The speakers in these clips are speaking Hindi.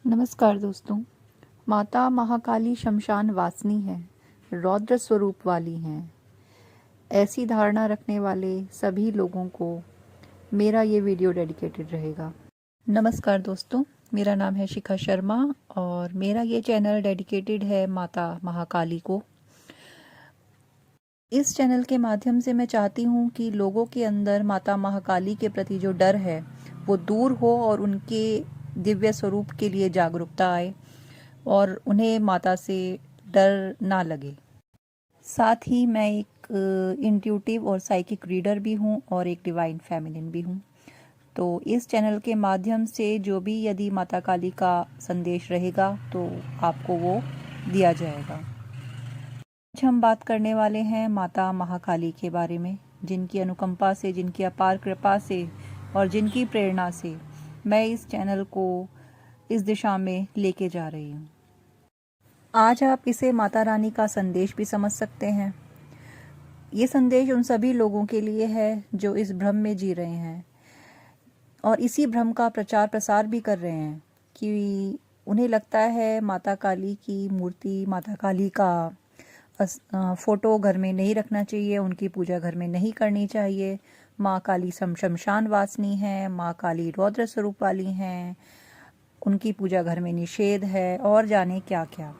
नमस्कार दोस्तों। माता महाकाली शमशान वासिनी है, रौद्र स्वरूप वाली हैं। ऐसी धारणा रखने वाले सभी लोगों को मेरा ये वीडियो डेडिकेटेड रहेगा। नमस्कार दोस्तों, मेरा नाम है शिखा शर्मा और मेरा ये चैनल डेडिकेटेड है माता महाकाली को। इस चैनल के माध्यम से मैं चाहती हूँ कि लोगों के अंदर माता महाकाली के प्रति जो डर है वो दूर हो और उनके दिव्य स्वरूप के लिए जागरूकता आए और उन्हें माता से डर ना लगे। साथ ही मैं एक इंट्यूटिव और साइकिक रीडर भी हूँ और एक डिवाइन फेमिनिन भी हूँ। तो इस चैनल के माध्यम से जो भी यदि माता काली का संदेश रहेगा तो आपको वो दिया जाएगा। आज हम बात करने वाले हैं माता महाकाली के बारे में, जिनकी अनुकंपा से, जिनकी अपार कृपा से और जिनकी प्रेरणा से मैं इस चैनल को इस दिशा में लेके जा रही हूँ। आज आप इसे माता रानी का संदेश भी समझ सकते हैं। ये संदेश उन सभी लोगों के लिए है जो इस भ्रम में जी रहे हैं और इसी भ्रम का प्रचार प्रसार भी कर रहे हैं कि उन्हें लगता है माता काली की मूर्ति, माता काली का फोटो घर में नहीं रखना चाहिए, उनकी पूजा घर में नहीं करनी चाहिए। माँ काली शमशान वासिनी है, माँ काली रौद्र स्वरूप वाली हैं, उनकी पूजा घर में निषेध है और जाने क्या क्या।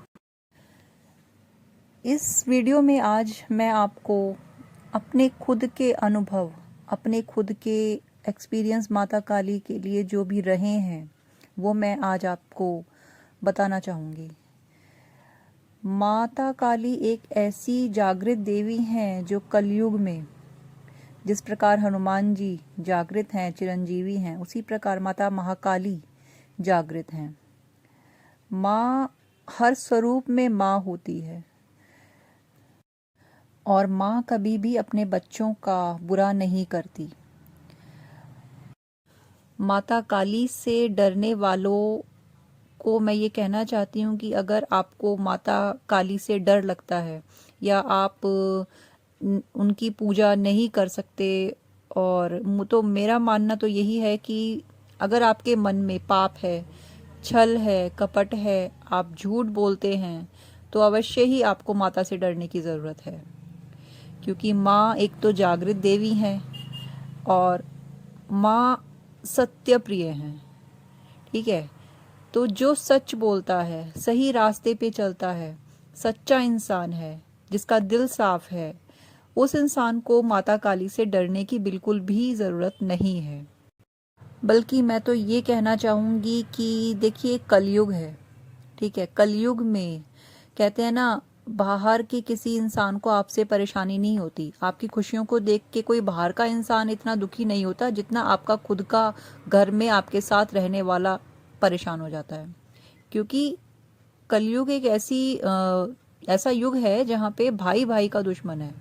इस वीडियो में आज मैं आपको अपने खुद के अनुभव, अपने खुद के एक्सपीरियंस माता काली के लिए जो भी रहे हैं वो मैं आज आपको बताना चाहूँगी। माता काली एक ऐसी जागृत देवी हैं जो कलयुग में, जिस प्रकार हनुमान जी जागृत हैं, चिरंजीवी हैं, उसी प्रकार माता महाकाली जागृत हैं। माँ हर स्वरूप में माँ होती है और माँ कभी भी अपने बच्चों का बुरा नहीं करती। माता काली से डरने वालों को मैं ये कहना चाहती हूँ कि अगर आपको माता काली से डर लगता है या आप उनकी पूजा नहीं कर सकते, और तो मेरा मानना तो यही है कि अगर आपके मन में पाप है, छल है, कपट है, आप झूठ बोलते हैं, तो अवश्य ही आपको माता से डरने की ज़रूरत है। क्योंकि माँ एक तो जागृत देवी हैं और माँ सत्य प्रिय हैं। ठीक है, तो जो सच बोलता है, सही रास्ते पे चलता है, सच्चा इंसान है, जिसका दिल साफ है, उस इंसान को माता काली से डरने की बिल्कुल भी ज़रूरत नहीं है। बल्कि मैं तो ये कहना चाहूँगी कि देखिए, कलयुग है। ठीक है, कलयुग में कहते हैं ना, बाहर के किसी इंसान को आपसे परेशानी नहीं होती। आपकी खुशियों को देख के कोई बाहर का इंसान इतना दुखी नहीं होता जितना आपका खुद का घर में आपके साथ रहने वाला परेशान हो जाता है। क्योंकि कलयुग एक ऐसा युग है जहाँ पे भाई भाई का दुश्मन है।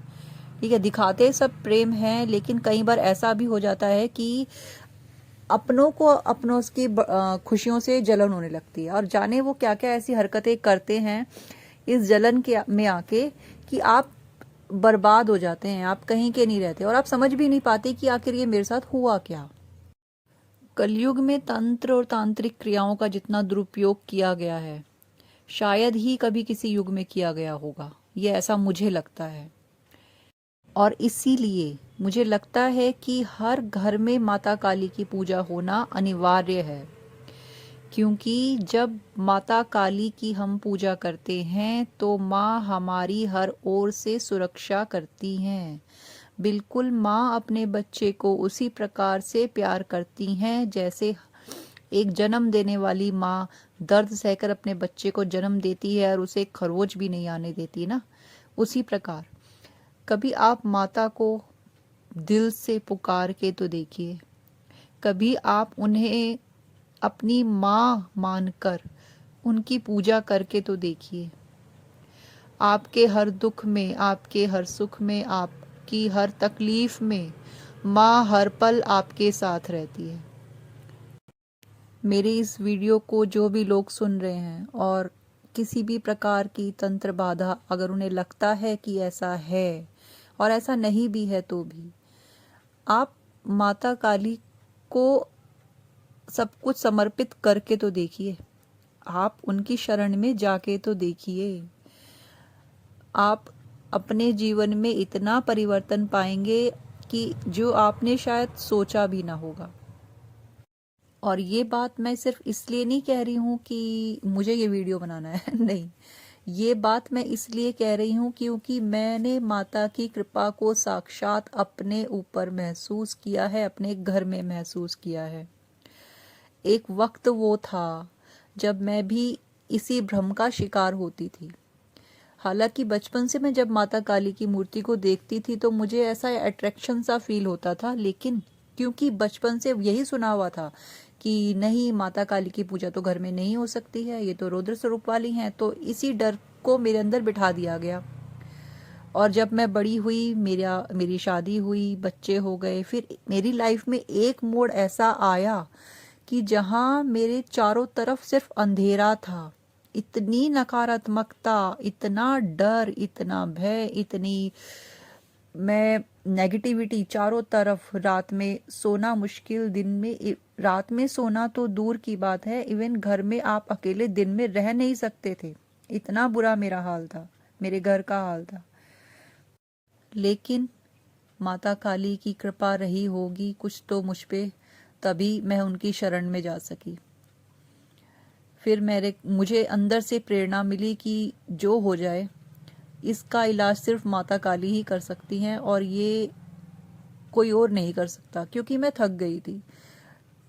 ठीक है, दिखाते सब प्रेम है, लेकिन कई बार ऐसा भी हो जाता है कि अपनों को अपनों की खुशियों से जलन होने लगती है, और जाने वो क्या क्या ऐसी हरकतें करते हैं इस जलन के में आके कि आप बर्बाद हो जाते हैं, आप कहीं के नहीं रहते और आप समझ भी नहीं पाते कि आखिर ये मेरे साथ हुआ क्या। कलयुग में तंत्र और तांत्रिक क्रियाओं का जितना दुरुपयोग किया गया है, शायद ही कभी किसी युग में किया गया होगा, ये ऐसा मुझे लगता है। और इसीलिए मुझे लगता है कि हर घर में माता काली की पूजा होना अनिवार्य है। क्योंकि जब माता काली की हम पूजा करते हैं तो माँ हमारी हर ओर से सुरक्षा करती हैं। बिल्कुल माँ अपने बच्चे को उसी प्रकार से प्यार करती हैं जैसे एक जन्म देने वाली माँ दर्द सहकर अपने बच्चे को जन्म देती है और उसे खरोच भी नहीं आने देती ना, उसी प्रकार कभी आप माता को दिल से पुकार के तो देखिए, कभी आप उन्हें अपनी माँ मानकर उनकी पूजा करके तो देखिए। आपके हर दुख में, आपके हर सुख में, आपकी हर तकलीफ में माँ हर पल आपके साथ रहती है। मेरी इस वीडियो को जो भी लोग सुन रहे हैं और किसी भी प्रकार की तंत्र बाधा अगर उन्हें लगता है कि ऐसा है और ऐसा नहीं भी है, तो भी आप माता काली को सब कुछ समर्पित करके तो देखिए। आप उनकी शरण में जाके तो देखिए, आप अपने जीवन में इतना परिवर्तन पाएंगे कि जो आपने शायद सोचा भी ना होगा। और ये बात मैं सिर्फ इसलिए नहीं कह रही हूँ कि मुझे ये वीडियो बनाना है नहीं, ये बात मैं इसलिए कह रही हूँ क्योंकि मैंने माता की कृपा को साक्षात अपने ऊपर महसूस किया है, अपने घर में महसूस किया है। एक वक्त वो था जब मैं भी इसी भ्रम का शिकार होती थी। हालांकि बचपन से मैं जब माता काली की मूर्ति को देखती थी तो मुझे ऐसा अट्रैक्शन सा फील होता था, लेकिन क्योंकि बचपन से यही सुना हुआ था कि नहीं, माता काली की पूजा तो घर में नहीं हो सकती है, ये तो रौद्र स्वरूप वाली हैं, तो इसी डर को मेरे अंदर बिठा दिया गया। और जब मैं बड़ी हुई, मेरी शादी हुई, बच्चे हो गए, फिर मेरी लाइफ में एक मोड़ ऐसा आया कि जहां मेरे चारों तरफ सिर्फ अंधेरा था। इतनी नकारात्मकता, इतना डर, इतना भय, इतनी मैं नेगेटिविटी चारों तरफ, रात में सोना मुश्किल, दिन में, रात में सोना तो दूर की बात है, इवन घर में आप अकेले दिन में रह नहीं सकते थे। इतना बुरा मेरा हाल था, मेरे घर का हाल था। लेकिन माता काली की कृपा रही होगी कुछ तो मुझ पे, तभी मैं उनकी शरण में जा सकी। फिर मुझे अंदर से प्रेरणा मिली कि जो हो जाए इसका इलाज सिर्फ माता काली ही कर सकती हैं और ये कोई और नहीं कर सकता, क्योंकि मैं थक गई थी।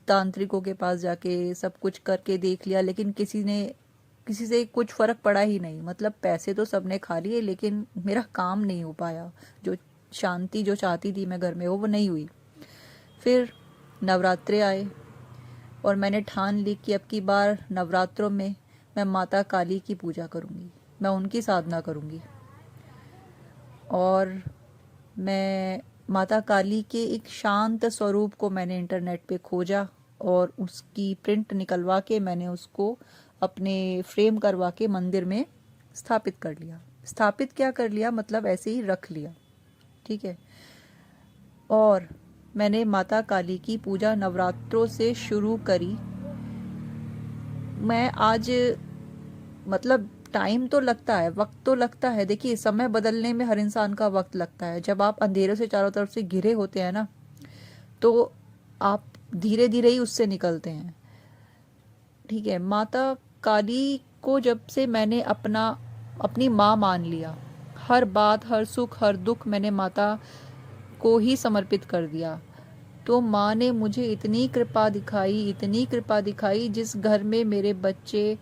तांत्रिकों के पास जाके सब कुछ करके देख लिया, लेकिन किसी से कुछ फर्क पड़ा ही नहीं। मतलब पैसे तो सबने खा लिए, लेकिन मेरा काम नहीं हो पाया। जो शांति जो चाहती थी मैं घर में, वो नहीं हुई। फिर नवरात्रे आए और मैंने ठान ली कि अब की बार नवरात्रों में मैं माता काली की पूजा करूंगी, मैं उनकी साधना करूंगी। और मैं माता काली के एक शांत स्वरूप को मैंने इंटरनेट पे खोजा और उसकी प्रिंट निकलवा के मैंने उसको अपने फ्रेम करवा के मंदिर में स्थापित कर लिया। स्थापित क्या कर लिया, मतलब ऐसे ही रख लिया, ठीक है। और मैंने माता काली की पूजा नवरात्रों से शुरू करी। मैं आज, मतलब टाइम तो लगता है, वक्त तो लगता है। देखिए, समय बदलने में हर इंसान का वक्त लगता है। जब आप अंधेरे से चारों तरफ से घिरे होते हैं ना, तो आप धीरे धीरे ही उससे निकलते हैं, ठीक है। माता काली को जब से मैंने अपनी माँ मान लिया, हर बात, हर सुख, हर दुख मैंने माता को ही समर्पित कर दिया, तो माँ ने मुझे इतनी कृपा दिखाई, इतनी कृपा दिखाई। जिस घर में मेरे बच्चे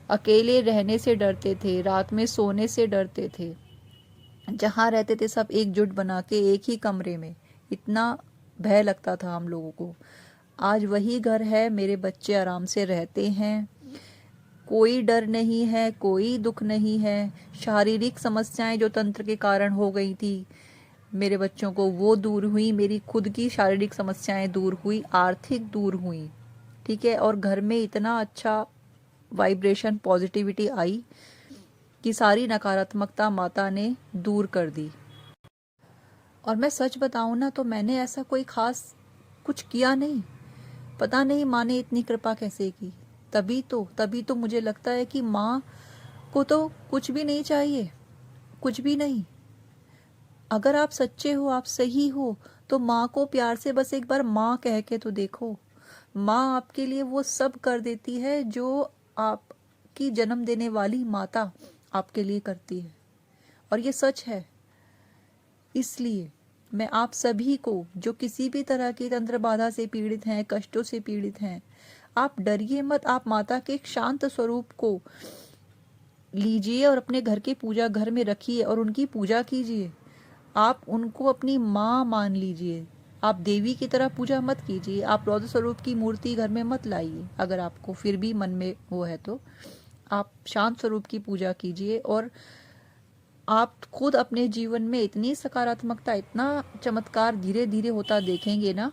अकेले रहने से डरते थे, रात में सोने से डरते थे, जहाँ रहते थे सब एकजुट बना के एक ही कमरे में, इतना भय लगता था हम लोगों को, आज वही घर है, मेरे बच्चे आराम से रहते हैं, कोई डर नहीं है, कोई दुख नहीं है। शारीरिक समस्याएं जो तंत्र के कारण हो गई थी मेरे बच्चों को, वो दूर हुई, मेरी खुद की शारीरिक समस्याएं दूर हुई, आर्थिक दूर हुई, ठीक है। और घर में इतना अच्छा वाइब्रेशन, पॉजिटिविटी आई कि सारी नकारात्मकता माता ने दूर कर दी। और मैं सच बताऊं ना, तो मैंने ऐसा कोई खास कुछ किया नहीं, पता नहीं माँ ने इतनी कृपा कैसे की। तभी तो मुझे लगता है कि माँ को तो कुछ भी नहीं चाहिए, कुछ भी नहीं। अगर आप सच्चे हो, आप सही हो, तो माँ को प्यार से बस एक बार माँ कह के तो देखो। माँ आपके लिए वो सब कर देती है जो आपकी जन्म देने वाली माता आपके लिए करती है, और ये सच है। इसलिए मैं आप सभी को, जो किसी भी तरह की तंत्र बाधा से पीड़ित हैं, कष्टों से पीड़ित हैं, आप डरिए मत। आप माता के एक शांत स्वरूप को लीजिए और अपने घर के पूजा घर में रखिए और उनकी पूजा कीजिए। आप उनको अपनी माँ मान लीजिए। आप देवी की तरह पूजा मत कीजिए, आप रौद्र स्वरूप की मूर्ति घर में मत लाइए। अगर आपको फिर भी मन में वो है तो आप शांत स्वरूप की पूजा कीजिए, और आप खुद अपने जीवन में इतनी सकारात्मकता, इतना चमत्कार धीरे धीरे होता देखेंगे ना,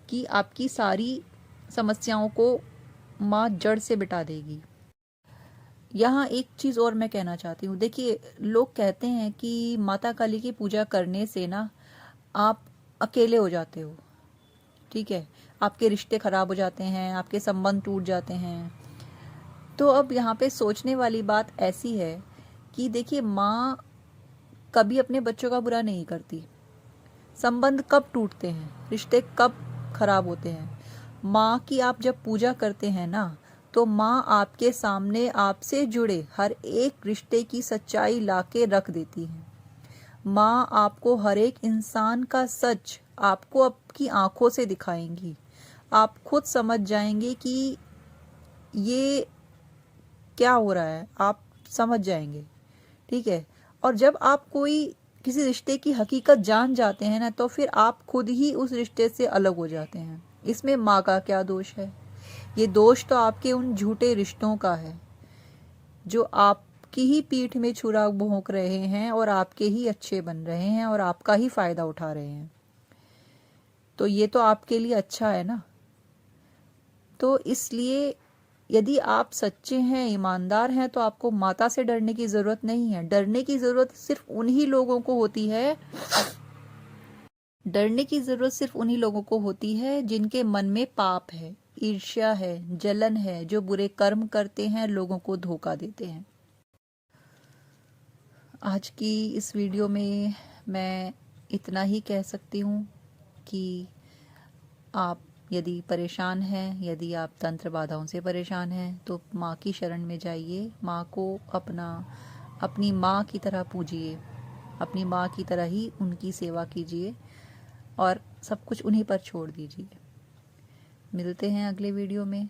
कि आपकी सारी समस्याओं को माँ जड़ से मिटा देगी। यहाँ एक चीज़ और मैं कहना चाहती हूँ। देखिए, लोग कहते हैं कि माता काली की पूजा करने से ना आप अकेले हो जाते हो, ठीक है, आपके रिश्ते खराब हो जाते हैं, आपके संबंध टूट जाते हैं। तो अब यहाँ पे सोचने वाली बात ऐसी है कि देखिए, माँ कभी अपने बच्चों का बुरा नहीं करती। संबंध कब टूटते हैं, रिश्ते कब खराब होते हैं? माँ की आप जब पूजा करते हैं ना, तो माँ आपके सामने आपसे जुड़े हर एक रिश्ते की सच्चाई लाके रख देती है। माँ आपको हर एक इंसान का सच आपको आपकी आंखों से दिखाएंगी। आप खुद समझ जाएंगे कि ये क्या हो रहा है, आप समझ जाएंगे। ठीक है। और जब आप किसी रिश्ते की हकीकत जान जाते हैं ना, तो फिर आप खुद ही उस रिश्ते से अलग हो जाते हैं। इसमें माँ का क्या दोष है? ये दोष तो आपके उन झूठे रिश्तों का है जो आपकी ही पीठ में छुरा भोंक रहे हैं और आपके ही अच्छे बन रहे हैं और आपका ही फायदा उठा रहे हैं। तो ये तो आपके लिए अच्छा है ना। तो इसलिए यदि आप सच्चे हैं, ईमानदार हैं, तो आपको माता से डरने की जरूरत नहीं है। डरने की जरूरत सिर्फ उन्हीं लोगों को होती है, डरने की जरूरत सिर्फ उन्हीं लोगों को होती है जिनके मन में पाप है, ईर्ष्या है, जलन है, जो बुरे कर्म करते हैं, लोगों को धोखा देते हैं। आज की इस वीडियो में मैं इतना ही कह सकती हूँ कि आप यदि परेशान हैं, यदि आप तंत्र बाधाओं से परेशान हैं, तो माँ की शरण में जाइए। माँ को अपनी माँ की तरह पूजिए, अपनी माँ की तरह ही उनकी सेवा कीजिए और सब कुछ उन्हीं पर छोड़ दीजिए। मिलते हैं अगले वीडियो में।